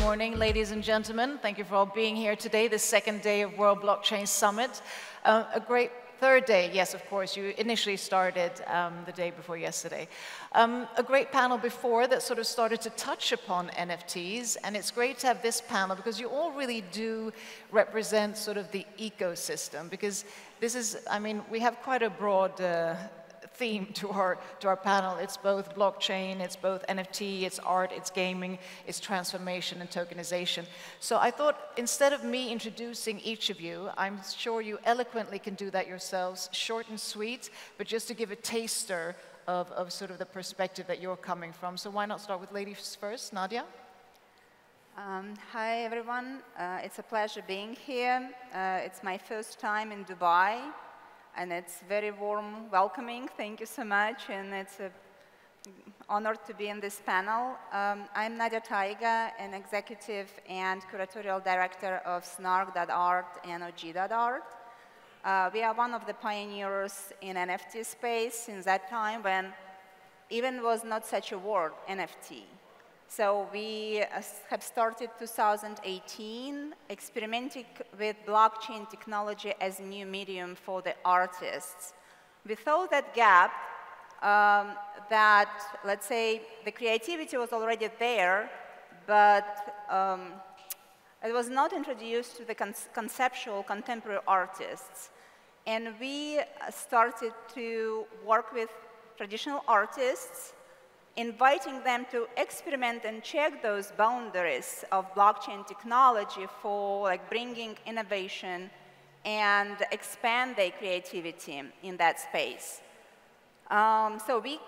morning, ladies and gentlemen. Thank you for all being here today, the second day of World Blockchain Summit. A great third day, yes, of course, you initially started the day before yesterday. A great panel before that sort of started to touch upon NFTs, and it's great to have this panel because you all really do represent sort of the ecosystem, because this is, I mean, we have quite a broad theme to our panel. It's both blockchain, it's both NFT, it's art, it's gaming, it's transformation and tokenization. So I thought instead of me introducing each of you, I'm sure you eloquently can do that yourselves, short and sweet, but just to give a taster of sort of the perspective that you're coming from. So why not start with ladies first? Nadia? Hi everyone, it's a pleasure being here. It's my first time in Dubai. And it's very warm welcoming. Thank you so much, and it's an honor to be in this panel. I'm Nadia Taiga, an executive and curatorial director of Snark.art and OG.art. We are one of the pioneers in NFT space since that time when even was not such a word, NFT. So we have started 2018 experimenting with blockchain technology as a new medium for the artists. We thought that gap, that, let's say, the creativity was already there, but it was not introduced to the conceptual contemporary artists. And we started to work with traditional artists, inviting them to experiment and check those boundaries of blockchain technology for like bringing innovation and expand their creativity in that space. So we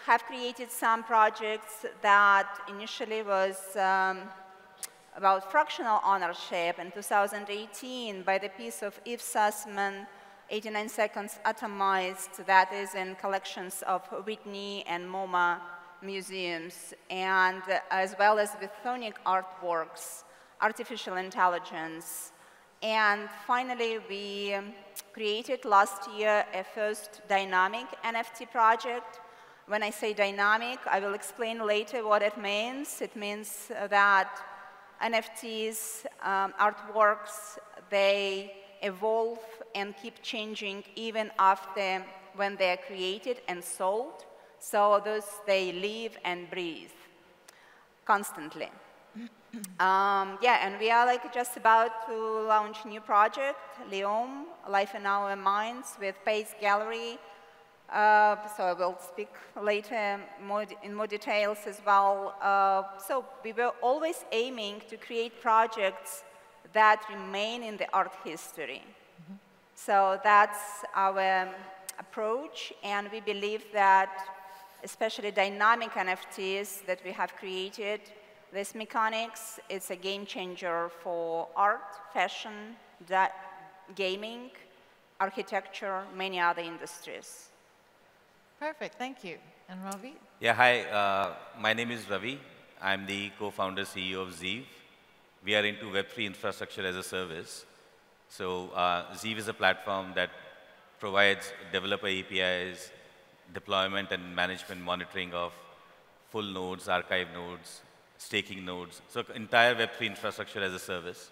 have created some projects that initially was about fractional ownership. In 2018, by the piece of Yves Sussman, 89 Seconds Atomized, that is in collections of Whitney and MoMA museums, and as well as with phonic artworks, artificial intelligence. And finally, we created last year a first dynamic NFT project. When I say dynamic, I will explain later what it means. It means that NFTs, artworks, they evolve and keep changing even after when they're created and sold. So those, they live and breathe constantly. Yeah, and we are like just about to launch a new project, Leom, Life in Our Minds, with Pace Gallery. So I will speak later in more details as well. So we were always aiming to create projects that remain in the art history. So that's our approach, and we believe that especially dynamic NFTs that we have created, this mechanics, it's a game changer for art, fashion, gaming, architecture, many other industries. Perfect, thank you. And Ravi? Yeah, hi, my name is Ravi. I'm the co-founder CEO of Zeev. We are into Web3 infrastructure as a service. So Zeev is a platform that provides developer APIs, deployment and management monitoring of full nodes, archive nodes, staking nodes. So entire Web3 infrastructure as a service.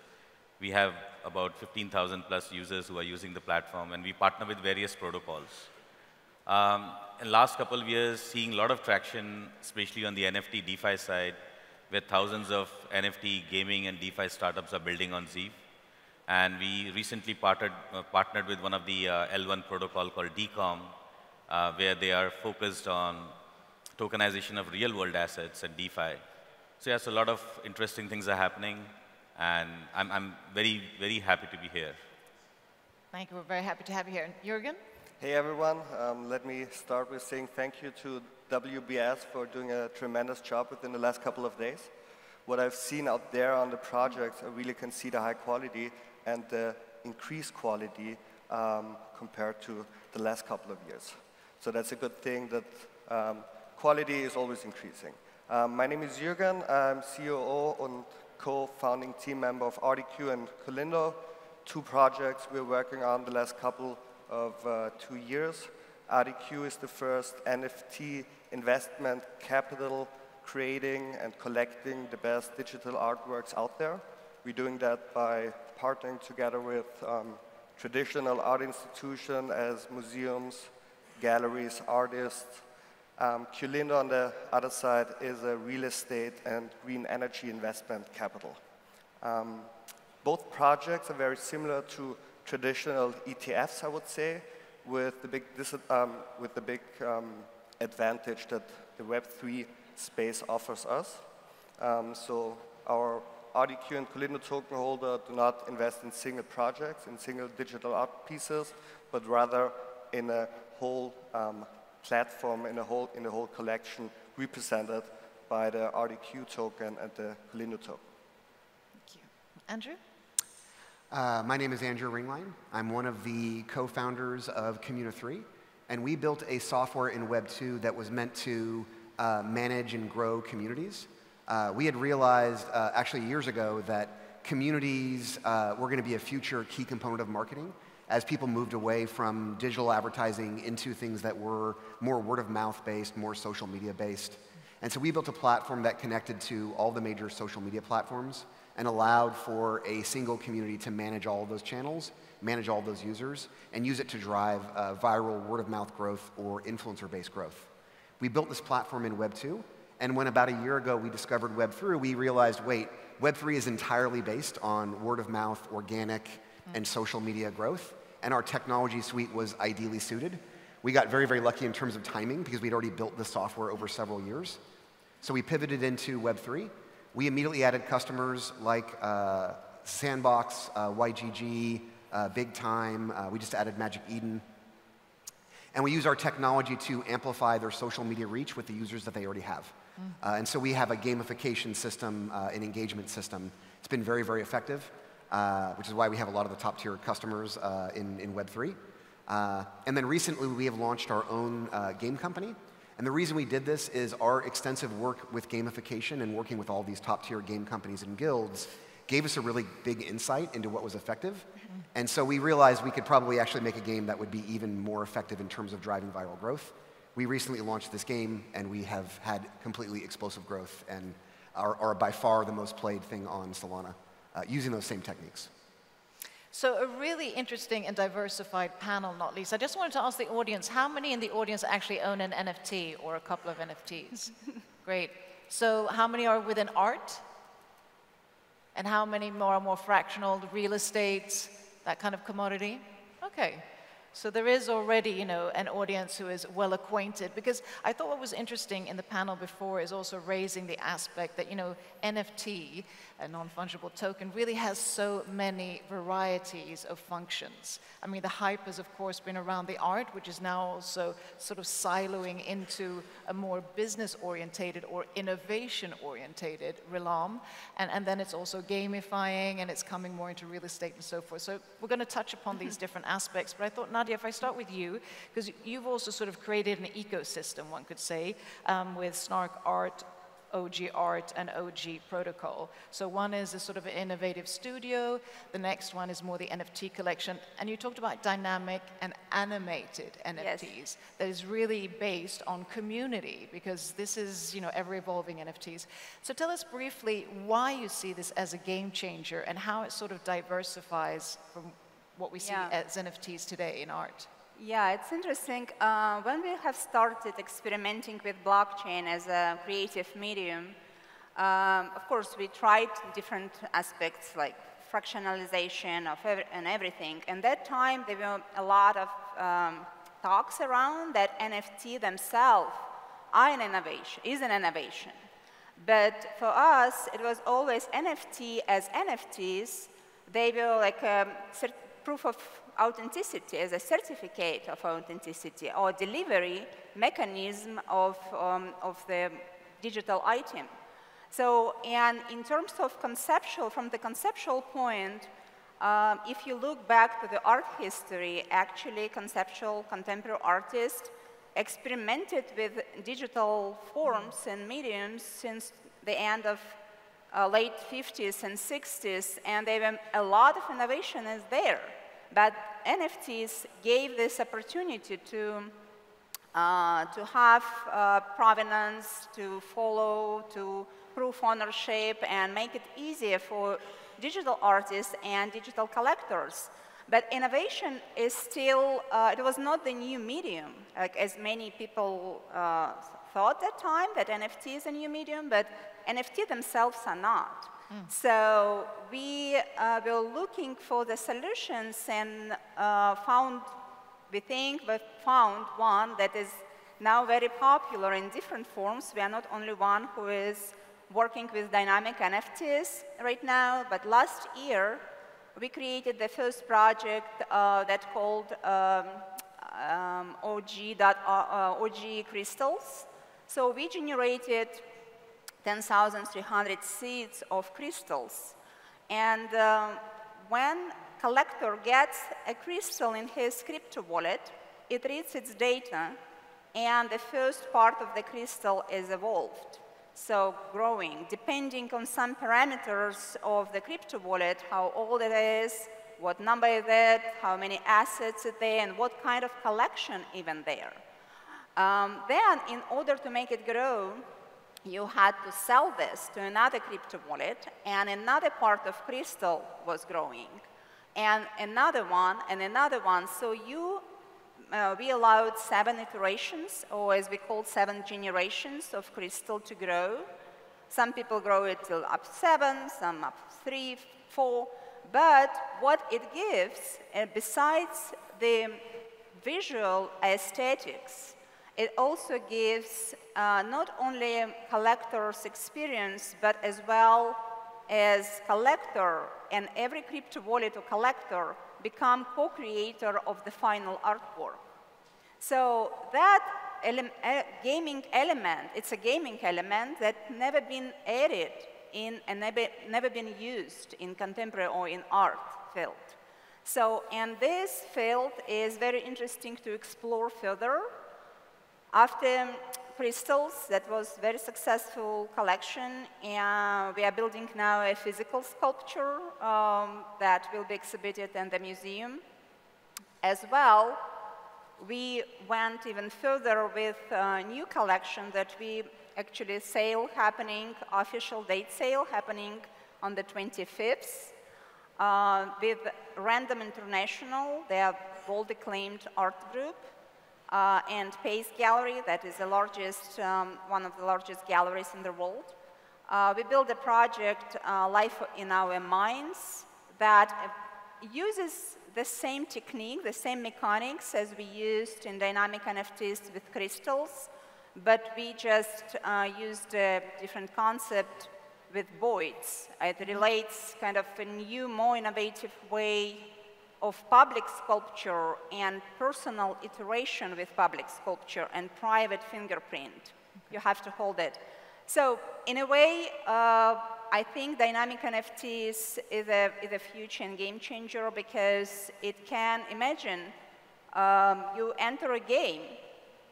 We have about 15,000 plus users who are using the platform, and we partner with various protocols. In the last couple of years, seeing a lot of traction, especially on the NFT DeFi side, where thousands of NFT gaming and DeFi startups are building on Zeev. And we recently partnered with one of the L1 protocol called DCOM, where they are focused on tokenization of real-world assets and DeFi. So yes, a lot of interesting things are happening, and I'm very, very happy to be here. Thank you. We're very happy to have you here. Jürgen? Hey, everyone. Let me start with saying thank you to WBS for doing a tremendous job within the last couple of days. What I've seen out there on the projects, I really can see the high quality and the increased quality compared to the last couple of years. So that's a good thing, that quality is always increasing. My name is Jürgen. I'm COO and co-founding team member of RDQ and Colindo, two projects we're working on the last couple of 2 years. RDQ is the first NFT investment capital creating and collecting the best digital artworks out there. We're doing that by partnering together with traditional art institutions as museums, galleries, artists. Qlindo, on the other side, is a real estate and green energy investment capital. Both projects are very similar to traditional ETFs, I would say, with the big advantage that the Web3 space offers us. So our RDQ and Qlindo token holder do not invest in single projects, in single digital art pieces, but rather in a whole platform, in a whole collection represented by the RDQ token and the Qlindo token. Thank you. Andrew? My name is Andrew Ringline. I'm one of the co-founders of Community3, and we built a software in Web 2 that was meant to manage and grow communities. We had realized actually years ago that communities were going to be a future key component of marketing as people moved away from digital advertising into things that were more word-of-mouth based, more social media based. And so we built a platform that connected to all the major social media platforms and allowed for a single community to manage all of those channels, manage all those users, and use it to drive viral word-of-mouth growth or influencer-based growth. We built this platform in Web 2, and when about a year ago we discovered Web 3, we realized, wait, Web 3 is entirely based on word-of-mouth, organic, and social media growth, and our technology suite was ideally suited. We got very, very lucky in terms of timing because we'd already built the software over several years. So we pivoted into Web 3. We immediately added customers like Sandbox, YGG, Big Time. We just added Magic Eden. And we use our technology to amplify their social media reach with the users that they already have. And so we have a gamification system, an engagement system. It's been very, very effective, which is why we have a lot of the top tier customers in Web 3. And then recently we have launched our own game company. And the reason we did this is our extensive work with gamification and working with all these top tier game companies and guilds gave us a really big insight into what was effective. And so we realized we could probably actually make a game that would be even more effective in terms of driving viral growth. We recently launched this game, and we have had completely explosive growth and are by far the most played thing on Solana using those same techniques. So a really interesting and diversified panel, not least. I just wanted to ask the audience, how many in the audience actually own an NFT or a couple of NFTs? Great. So how many are within art? And how many more are more fractional, real estate, that kind of commodity? Okay. So there is already, you know, an audience who is well acquainted, because I thought what was interesting in the panel before is also raising the aspect that, you know, NFT, a non-fungible token, really has so many varieties of functions. I mean, the hype has, of course, been around the art, which is now also sort of siloing into a more business-orientated or innovation-orientated realm. And then it's also gamifying, and it's coming more into real estate and so forth. So we're going to touch upon these different aspects, but I thought, Nadia, if I start with you, because you've also sort of created an ecosystem, one could say, with Snark Art, OG Art, and OG Protocol. So one is a sort of an innovative studio, the next one is more the NFT collection, and you talked about dynamic and animated NFTs. Yes. That is really based on community, because this is, you know, ever-evolving NFTs. So tell us briefly why you see this as a game changer and how it sort of diversifies from what we see as NFTs today in art. Yeah, it's interesting. When we have started experimenting with blockchain as a creative medium, of course, we tried different aspects like fractionalization of and everything. And that time, there were a lot of talks around that NFT themselves are an innovation, is an innovation. But for us, it was always NFT as NFTs. They were like a proof of authenticity, as a certificate of authenticity or delivery mechanism of the digital item. So, and in terms of conceptual, from the conceptual point, if you look back to the art history, actually conceptual contemporary artists experimented with digital forms and mediums since the end of late 50s and 60s, and a lot of innovation is there. But NFTs gave this opportunity to to have provenance, to follow, to prove ownership, and make it easier for digital artists and digital collectors. But innovation is still, it was not the new medium, like as many people thought at the time, that NFT is a new medium, but NFT themselves are not. So we were looking for the solutions and found one that is now very popular in different forms. We are not only one who is working with dynamic NFTs right now, but last year we created the first project that called OG crystals. So we generated 10,300 seeds of crystals. And when collector gets a crystal in his crypto wallet, it reads its data, and the first part of the crystal is evolved. So growing, depending on some parameters of the crypto wallet, how old it is, what number is it, how many assets are there, and what kind of collection even there. Then, in order to make it grow, you had to sell this to another crypto wallet, and another part of crystal was growing, and another one, and another one. So we allowed 7 iterations, or as we call 7 generations of crystal to grow. Some people grow it till up 7, some up 3, 4. But what it gives, besides the visual aesthetics, it also gives not only a collector's experience, but as well as collector and every crypto wallet or collector become co-creator of the final artwork. So that gaming element, it's a gaming element that never been added in and never been used in contemporary or in art field. So, and this field is very interesting to explore further. After crystals, that was very successful collection, and we are building now a physical sculpture that will be exhibited in the museum. As well, we went even further with a new collection that we actually official date sale happening on the 25th with Random International, their world acclaimed art group, and Pace Gallery, that is the largest, one of the largest galleries in the world. We built a project, Life in Our Minds, that uses the same technique, the same mechanics as we used in dynamic NFTs with crystals, but we just used a different concept with voids. It relates kind of a new, more innovative way of public sculpture and personal iteration with public sculpture and private fingerprint. You have to hold it. So in a way, I think dynamic NFTs is a future and game changer because it can imagine you enter a game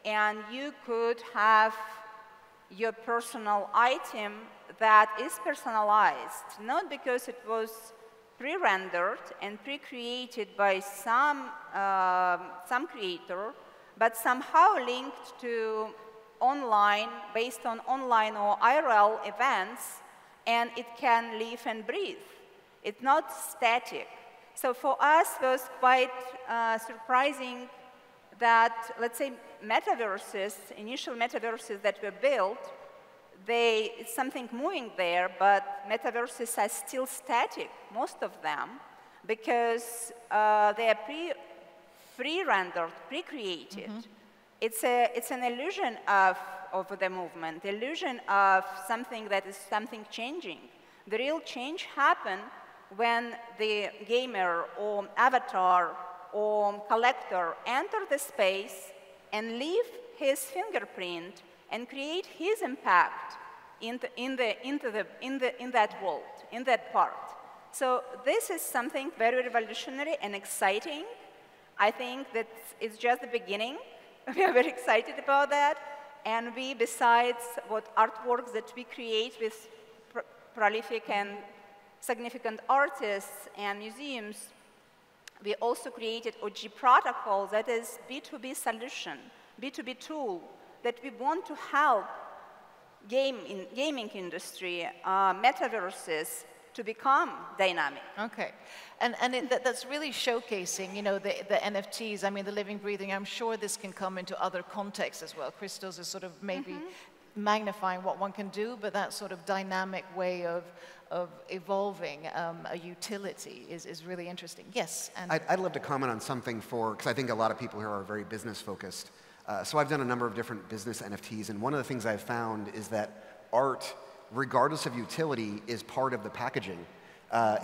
and you could have your personal item that is personalized, not because it was pre-rendered and pre-created by some creator, but somehow linked to online, based on online or IRL events, and it can live and breathe. It's not static. So for us, it was quite surprising that, let's say, metaverses, initial metaverses that were built, it's something moving there, but metaverses are still static, most of them, because they are pre-rendered, pre-created. It's an illusion of the movement, illusion of something that is something changing. The real change happens when the gamer or avatar or collector enter the space and leave his fingerprint and create his impact in that world, in that part. So this is something very revolutionary and exciting. I think that it's just the beginning. We are very excited about that. And we, besides what artworks that we create with prolific and significant artists and museums, we also created OG protocol, that is B2B solution. B2B tool that we want to help gaming industry, metaverses, to become dynamic. Okay, and that's really showcasing, you know, the NFTs. I mean, the living, breathing. I'm sure this can come into other contexts as well. Crystals is sort of maybe magnifying what one can do, but that sort of dynamic way of evolving a utility is really interesting. Yes, and I'd love to comment on something because I think a lot of people here are very business focused. So I've done a number of different business NFTs, and one of the things I've found is that art, regardless of utility, is part of the packaging.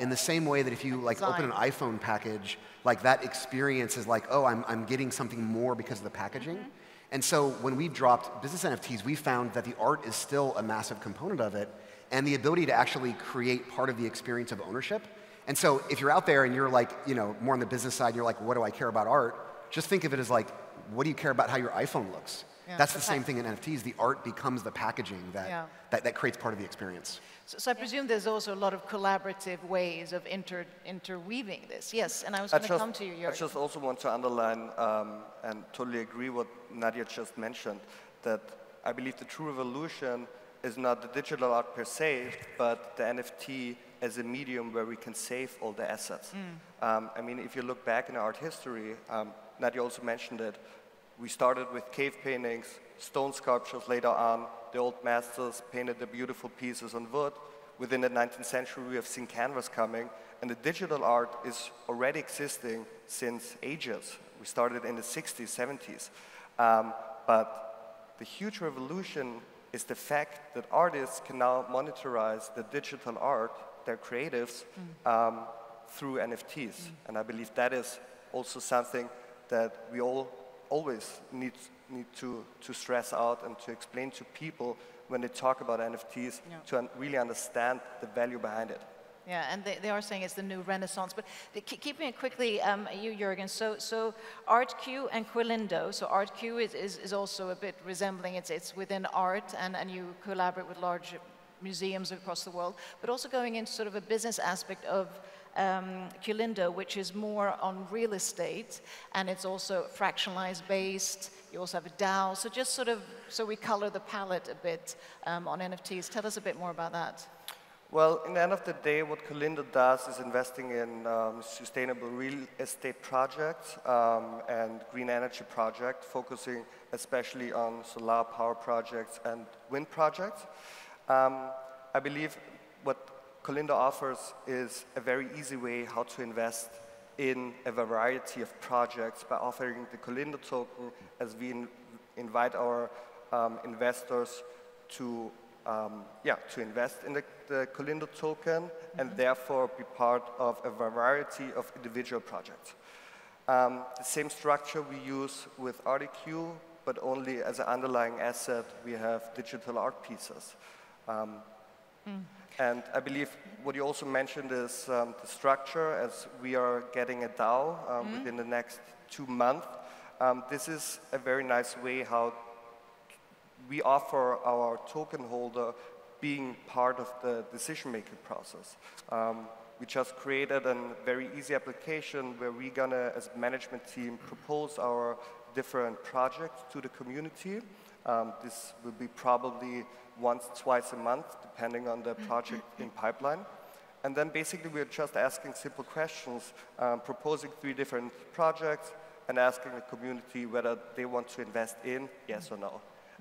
In the same way that if you like open an iPhone package, like that experience is like, oh, I'm getting something more because of the packaging. And so when we dropped business NFTs, we found that the art is still a massive component of it, and the ability to actually create part of the experience of ownership. And so if you're out there and you're like, you know, more on the business side, and you're like, what do I care about art? Just think of it as like, what do you care about how your iPhone looks? Yeah, that's the same thing in NFTs. The art becomes the packaging that creates part of the experience. So I presume there's also a lot of collaborative ways of interweaving this. Yes, and I was going to come to you, Jürgen. I just also want to underline and totally agree what Nadia just mentioned, that I believe the true revolution is not the digital art per se, but the NFT as a medium where we can save all the assets. I mean, if you look back in art history, Nadia also mentioned it, we started with cave paintings, stone sculptures later on. The old masters painted the beautiful pieces on wood. Within the 19th century, we have seen canvas coming, and the digital art is already existing since ages. We started in the 60s, 70s. But the huge revolution is the fact that artists can now monetize the digital art, their creatives, through NFTs. And I believe that is also something that we all always need to stress out and to explain to people when they talk about NFTs to really understand the value behind it. Yeah, and they are saying it's the new renaissance. But keeping it quickly, you, Jürgen, so ArtQ and Quilindo. So ArtQ is also a bit resembling, it's within art, and you collaborate with large museums across the world, but also going into sort of a business aspect of Quilindo, which is more on real estate, and it's also fractionalized based. You also have a DAO. So just sort of, so we color the palette a bit on NFTs. Tell us a bit more about that. Well, in the end of the day, what Quilindo does is investing in sustainable real estate projects and green energy projects, focusing especially on solar power projects and wind projects. I believe what Quilindo offers is a very easy way how to invest in a variety of projects by offering the Quilindo token, as we invite our investors to invest in the Quilindo token and therefore be part of a variety of individual projects. The same structure we use with ArtQ, but only as an underlying asset we have digital art pieces. And I believe what you also mentioned is the structure, as we are getting a DAO within the next 2 months. This is a very nice way how we offer our token holder being part of the decision-making process. We just created a very easy application where we're gonna, as a management team, propose our different projects to the community. This will be probably once, twice a month, depending on the project in pipeline. And then basically we're just asking simple questions, proposing 3 different projects and asking the community whether they want to invest in, yes or no.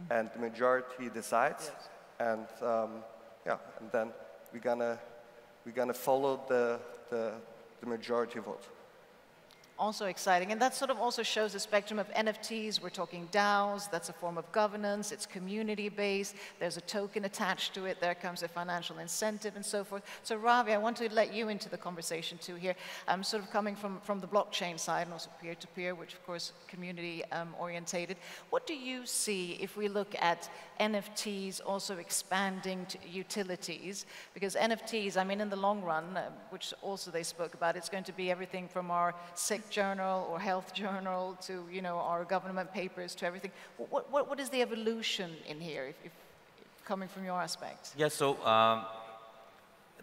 And the majority decides, and and then we're gonna follow the majority vote. Also exciting, and that sort of also shows the spectrum of NFTs. We're talking DAOs, that's a form of governance, it's community-based, there's a token attached to it, there comes a financial incentive and so forth. So Ravi, I want to let you into the conversation too here. I'm sort of coming from the blockchain side and also peer-to-peer, which of course community orientated. What do you see if we look at NFTs also expanding to utilities? Because NFTs, I mean in the long run, which also they spoke about, it's going to be everything from our sick journal or health journal to, you know, our government papers to everything. What is the evolution in here, if coming from your aspect? Yeah, so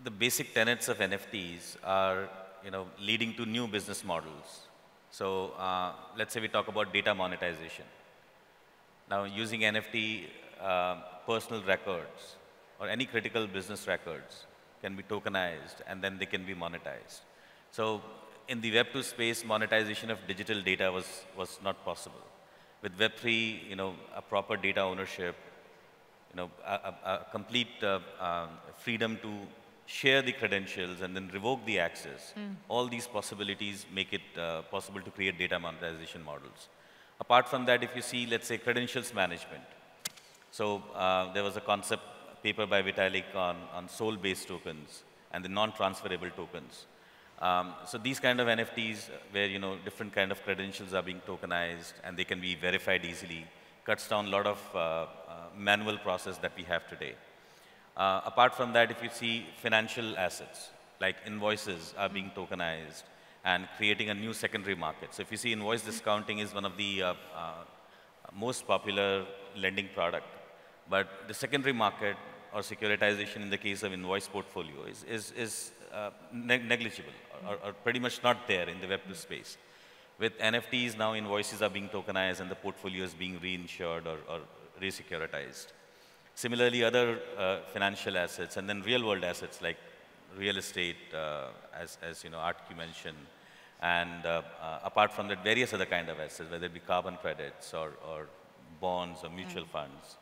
the basic tenets of NFTs are, you know, leading to new business models. So let's say we talk about data monetization. Now, using NFT, personal records or any critical business records can be tokenized, and then they can be monetized. So in the Web2 space, monetization of digital data was not possible. With Web3, a proper data ownership, a complete freedom to share the credentials and then revoke the access. All these possibilities make it possible to create data monetization models. Apart from that, if you see, let's say, credentials management. So there was a concept paper by Vitalik on soul-based tokens and the non-transferable tokens. So these kind of NFTs where, different kind of credentials are being tokenized and they can be verified easily, cuts down a lot of manual process that we have today. Apart from that, if you see financial assets, like invoices are being tokenized and creating a new secondary market. So if you see, invoice discounting is one of the most popular lending product. But the secondary market or securitization in the case of invoice portfolio is negligible or pretty much not there in the Web2 space. With NFTs, now invoices are being tokenized and the portfolio is being reinsured or resecuritized. Similarly, other financial assets and then real-world assets like real estate, as Art mentioned, and apart from that, various other kind of assets, whether it be carbon credits or bonds or mutual funds.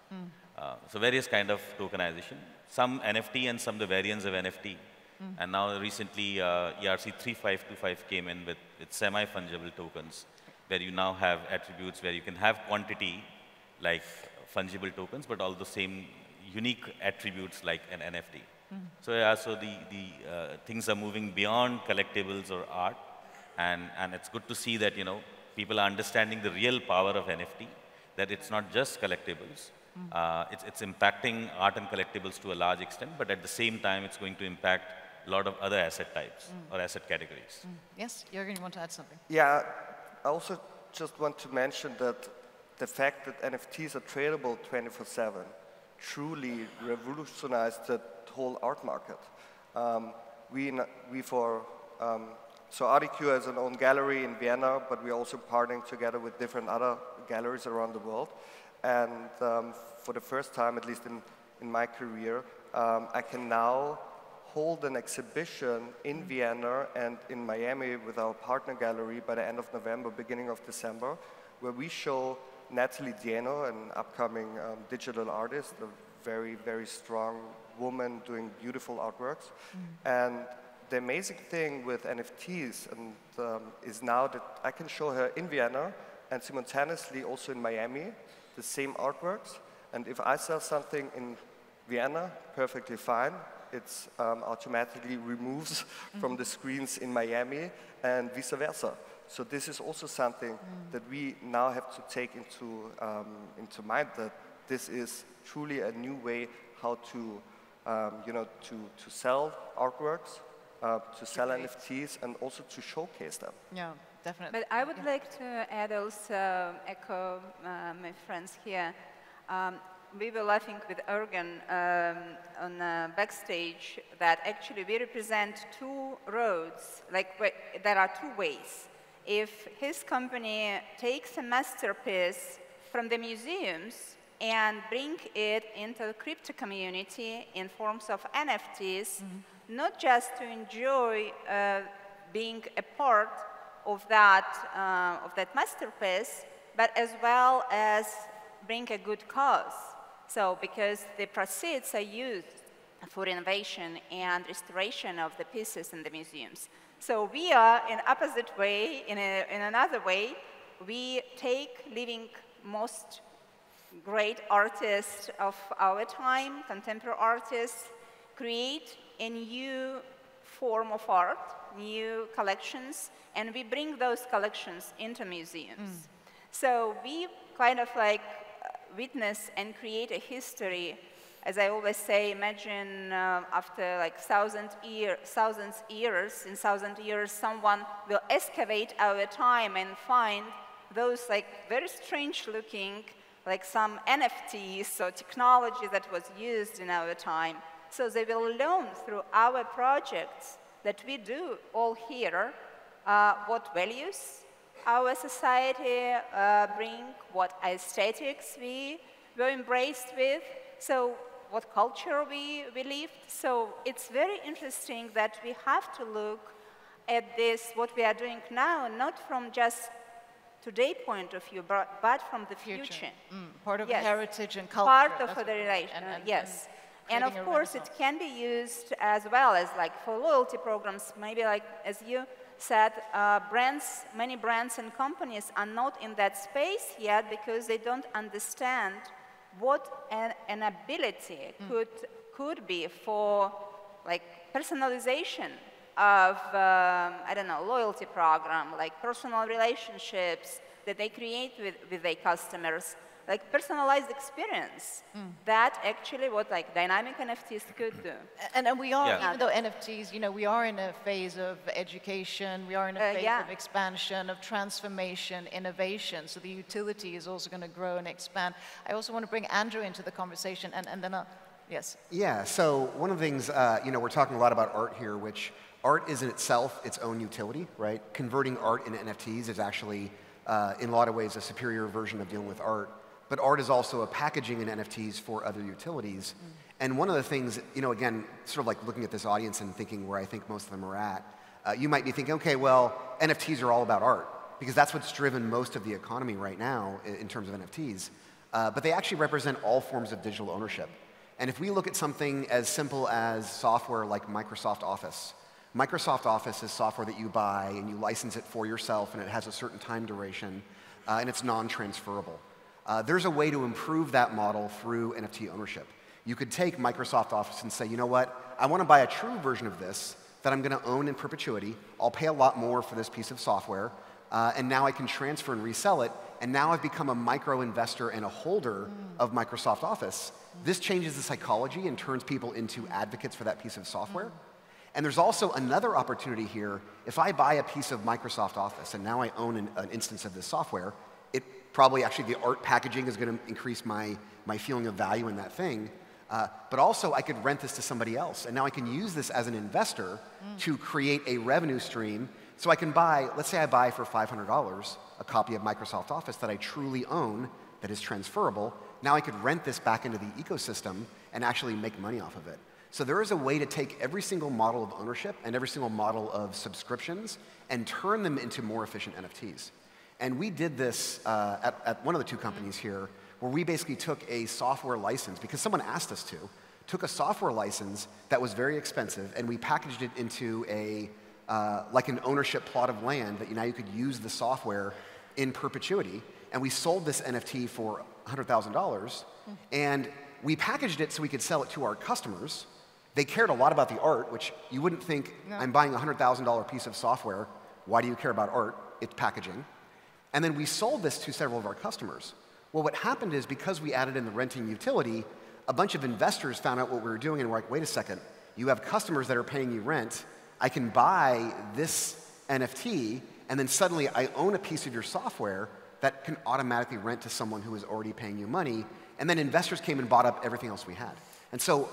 So various kind of tokenization, some NFT and some the variants of NFT. And now recently, ERC 3525 came in with semi-fungible tokens, where you now have attributes where you can have quantity like fungible tokens, but all the same unique attributes like an NFT. So yeah, so the things are moving beyond collectibles or art, and it's good to see that people are understanding the real power of NFT, that it's not just collectibles. It's impacting art and collectibles to a large extent, but at the same time, it's going to impact a lot of other asset types or asset categories. Yes, Jürgen, you want to add something? Yeah, I also just want to mention that the fact that NFTs are tradable 24/7 truly revolutionized the whole art market. So RDQ has an own gallery in Vienna, but we're also partnering together with different other galleries around the world. And for the first time, at least in my career, I can now hold an exhibition in Vienna and in Miami with our partner gallery by the end of November, beginning of December, where we show Natalie Dieno, an upcoming digital artist, a very, very strong woman doing beautiful artworks. And the amazing thing with NFTs is now that I can show her in Vienna and simultaneously also in Miami, the same artworks. And if I sell something in Vienna, perfectly fine. It's automatically removes from the screens in Miami and vice versa. So this is also something that we now have to take into mind, that this is truly a new way how to to sell artworks, to sell NFTs, and also to showcase them. Yeah, definitely. But I would like to add also, echo my friends here. We were laughing with Ergen on backstage that actually we represent two roads, like there are two ways. If his company takes a masterpiece from the museums and bring it into the crypto community in forms of NFTs, not just to enjoy being a part of that masterpiece, but as well as bring a good cause. So because the proceeds are used for innovation and restoration of the pieces in the museums. So we are in opposite way, in another way, we take living most great artists of our time, contemporary artists, create a new form of art, new collections, and we bring those collections into museums. So we kind of like witness and create a history. As I always say, imagine after like thousands years, in 1,000 years, someone will excavate our time and find those like very strange looking, like some NFTs or technology that was used in our time. So they will learn through our projects that we do all here what values, our society bring, what aesthetics we were embraced with, so what culture we lived. So it's very interesting that we have to look at this, what we are doing now, not from just today point of view, but from the future. Part of Yes. heritage and culture. Part of That's the relation, yes. And creating of a course, it can be used as well as like for loyalty programs. Maybe like, as you said, many brands and companies are not in that space yet because they don't understand what an ability could be for like personalization of, I don't know, loyalty program, like personal relationships that they create with their customers, like personalized experience. That actually what like dynamic NFTs could do. And we are, even though NFTs, you know, we are in a phase of education, we are in a phase of expansion, of transformation, innovation, so the utility is also going to grow and expand. I also want to bring Andrew into the conversation, and then yes. Yeah, so one of the things, you know, we're talking a lot about art here, which art is in itself its own utility, right? Converting art into NFTs is actually, in a lot of ways, a superior version of dealing with art. But art is also a packaging in NFTs for other utilities. And one of the things, you know, again, sort of like looking at this audience and thinking where I think most of them are at, you might be thinking, okay, well, NFTs are all about art, because that's what's driven most of the economy right now in terms of NFTs. But they actually represent all forms of digital ownership. And if we look at something as simple as software like Microsoft Office, Microsoft Office is software that you buy and you license it for yourself and it has a certain time duration and it's non-transferable. There's a way to improve that model through NFT ownership. You could take Microsoft Office and say, you know what, I want to buy a true version of this that I'm going to own in perpetuity. I'll pay a lot more for this piece of software and now I can transfer and resell it, and now I've become a micro investor and a holder of Microsoft Office. This changes the psychology and turns people into advocates for that piece of software. And there's also another opportunity here. If I buy a piece of Microsoft Office and now I own an instance of this software, it probably actually the art packaging is going to increase my feeling of value in that thing. But also I could rent this to somebody else. And now I can use this as an investor to create a revenue stream. So I can buy, let's say I buy for $500 a copy of Microsoft Office that I truly own, that is transferable. Now I could rent this back into the ecosystem and actually make money off of it. So there is a way to take every single model of ownership and every single model of subscriptions and turn them into more efficient NFTs. And we did this at one of the two companies here, where we basically took a software license, because someone asked us to, took a software license that was very expensive, and we packaged it into like an ownership plot of land that now you could use the software in perpetuity. And we sold this NFT for $100,000, and we packaged it so we could sell it to our customers. They cared a lot about the art, which you wouldn't think, I'm buying a $100,000 piece of software. Why do you care about art? It's packaging. And then we sold this to several of our customers. Well, what happened is because we added in the renting utility, a bunch of investors found out what we were doing and were like, wait a second, you have customers that are paying you rent. I can buy this NFT, and then suddenly I own a piece of your software that can automatically rent to someone who is already paying you money. And then investors came and bought up everything else we had. And so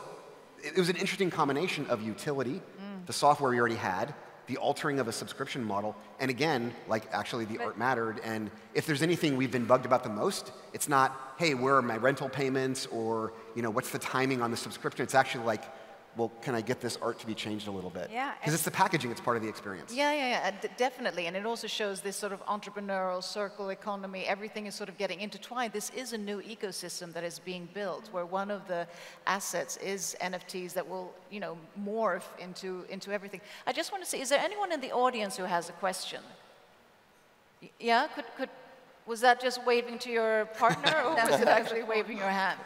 it was an interesting combination of utility, the software we already had, the altering of a subscription model, and again, like actually the art mattered. And if there's anything we've been bugged about the most, it's not, hey, where are my rental payments, or you know, what's the timing on the subscription? It's actually like, well, can I get this art to be changed a little bit? Yeah. Because it's the packaging, it's part of the experience. Yeah, definitely. And it also shows this sort of entrepreneurial circle economy. Everything is sort of getting intertwined. This is a new ecosystem that is being built, where one of the assets is NFTs that will, you know, morph into everything. I just want to say, is there anyone in the audience who has a question? Yeah, was that just waving to your partner, or was it actually waving your hand?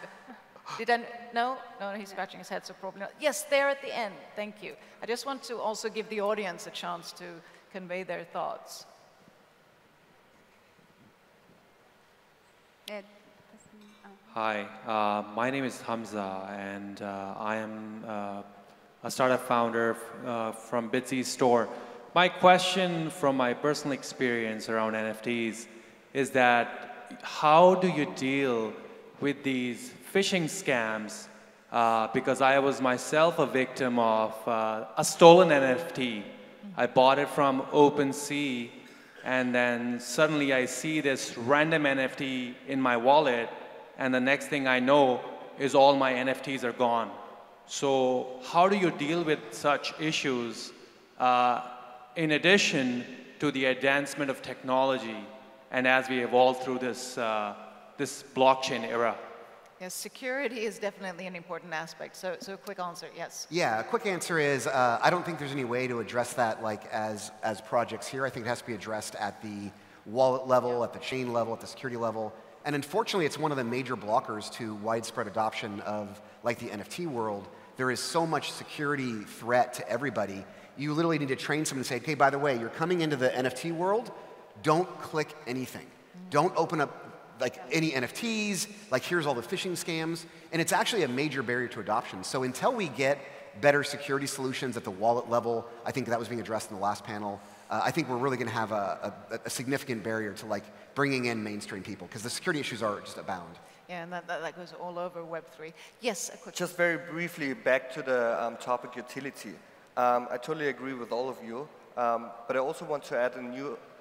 No, he's scratching his head, so probably not. Yes, there at the end, thank you. I just want to also give the audience a chance to convey their thoughts. Hi, my name is Hamza, and I am a startup founder from Bitsy's store. My question from my personal experience around NFTs is that how do you deal with these phishing scams, because I was myself a victim of a stolen NFT. I bought it from OpenSea, and then suddenly I see this random NFT in my wallet, and the next thing I know is all my NFTs are gone. So how do you deal with such issues in addition to the advancement of technology and as we evolve through this, this blockchain era? Yes, security is definitely an important aspect. So a quick answer, yes. Yeah, a quick answer is I don't think there's any way to address that like as projects here. I think it has to be addressed at the wallet level, at the chain level, at the security level. And unfortunately, it's one of the major blockers to widespread adoption of like the NFT world. There is so much security threat to everybody. You literally need to train someone and say, okay, by the way, you're coming into the NFT world, don't click anything. Don't open up like any NFTs, like here's all the phishing scams. And it's actually a major barrier to adoption. So until we get better security solutions at the wallet level, I think that was being addressed in the last panel, I think we're really going to have a significant barrier to like bringing in mainstream people because the security issues are just abound. Yeah, and that goes all over Web3. Yes, a quick. Just very briefly, back to the topic utility. I totally agree with all of you, but I also want to add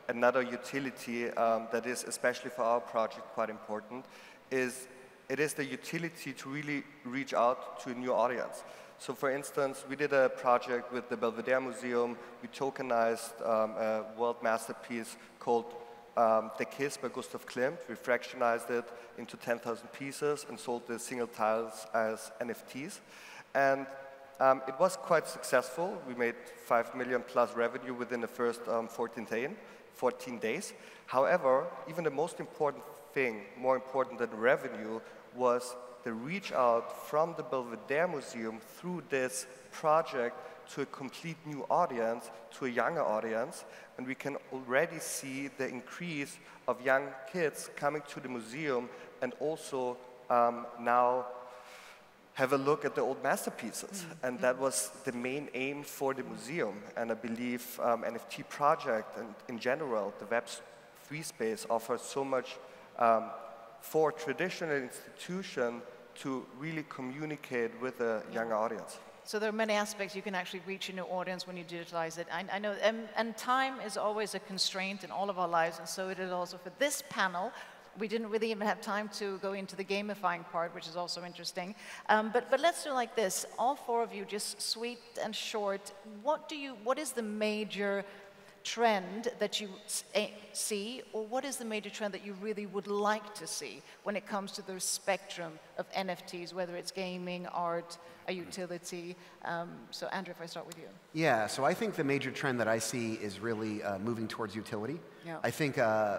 another utility that is, especially for our project, quite important, is it is the utility to really reach out to a new audience. So for instance, we did a project with the Belvedere Museum. We tokenized a world masterpiece called The Kiss by Gustav Klimt. We fractionized it into 10,000 pieces and sold the single tiles as NFTs. And it was quite successful. We made 5 million plus revenue within the first 14 days. However, even the most important thing, more important than revenue, was the reach out from the Belvedere Museum through this project to a complete new audience, to a younger audience. And we can already see the increase of young kids coming to the museum and also now have a look at the old masterpieces. And that was the main aim for the museum. And I believe NFT project and in general, the Web3 space offers so much for traditional institution to really communicate with a younger audience. So there are many aspects you can actually reach a new audience when you digitalize it. I know, and time is always a constraint in all of our lives, and so it is also for this panel. We didn't really even have time to go into the gamifying part, which is also interesting. But let's do like this. All four of you, just sweet and short, what is the major trend that you see, or what is the major trend that you really would like to see when it comes to the spectrum of NFTs, whether it's gaming, art, a utility? So Andrew, if I start with you. Yeah, so I think the major trend that I see is really moving towards utility. Yeah. I think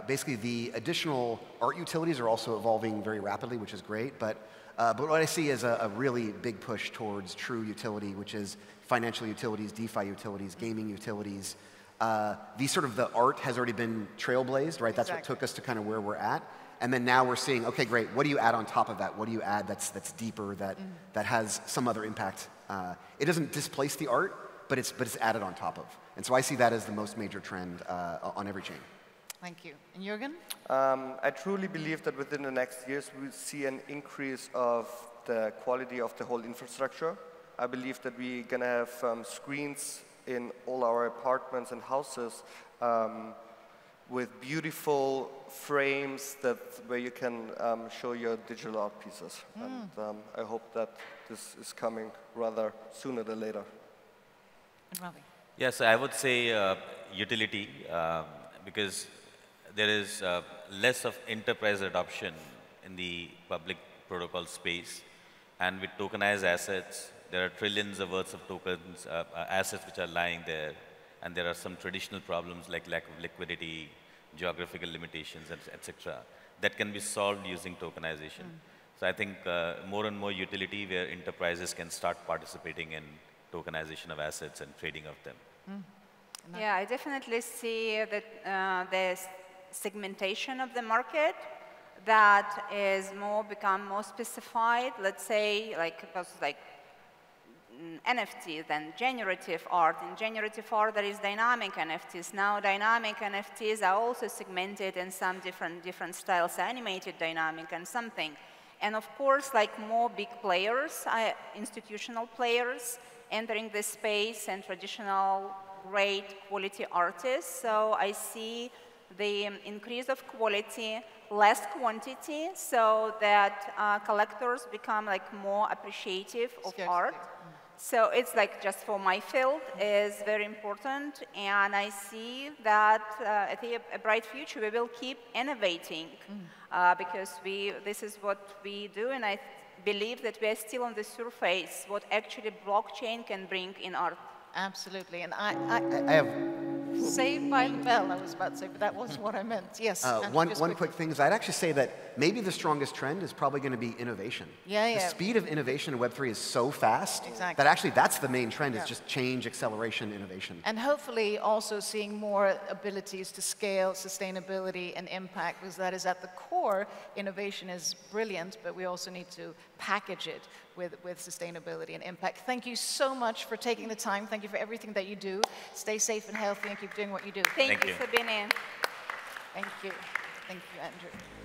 basically the additional art utilities are also evolving very rapidly, which is great, but what I see is a really big push towards true utility, which is financial utilities, DeFi utilities, gaming utilities. The art has already been trailblazed, right? That's what took us to kind of where we're at. And then now we're seeing, okay, great, what do you add on top of that? What do you add that's deeper, that has some other impact? It doesn't displace the art, but it's added on top of. And so I see that as the most major trend on every chain. Thank you. And Jürgen? I truly believe that within the next years we'll see an increase of the quality of the whole infrastructure. I believe that we're going to have screens in all our apartments and houses with beautiful frames where you can show your digital art pieces. And I hope that this is coming rather sooner than later. And Ravi? Yes, I would say utility, because there is less of enterprise adoption in the public protocol space. And with tokenized assets, there are trillions of worth of tokens, assets which are lying there. And there are some traditional problems like lack of liquidity, geographical limitations, etc., that can be solved using tokenization. So I think more and more utility where enterprises can start participating in tokenization of assets and trading of them. Yeah, I definitely see that the segmentation of the market that is become more specified. Let's say like NFT, then generative art. In generative art, there is dynamic NFTs. Now, dynamic NFTs are also segmented in some different styles, animated, dynamic, and something. And of course, like more big players, institutional players, entering this space and traditional great quality artists. So I see the increase of quality, less quantity, so that collectors become like more appreciative of art. So it's like just for my field is very important, and I see that I think a bright future we will keep innovating because this is what we do, and I believe that we are still on the surface what actually blockchain can bring in art. Absolutely, and I have Saved by the bell, I was about to say, but that wasn't what I meant. Yes. One quick thing is I'd actually say that maybe the strongest trend is probably going to be innovation. Yeah. The speed of innovation in Web3 is so fast Exactly. that actually that's the main trend, is just change, acceleration, innovation. And hopefully also seeing more abilities to scale sustainability and impact, because that is at the core. Innovation is brilliant, but we also need to package it with sustainability and impact. Thank you so much for taking the time. Thank you for everything that you do. Stay safe and healthy and keep doing what you do. Thank you, Sabine. Thank you. Thank you, Andrew.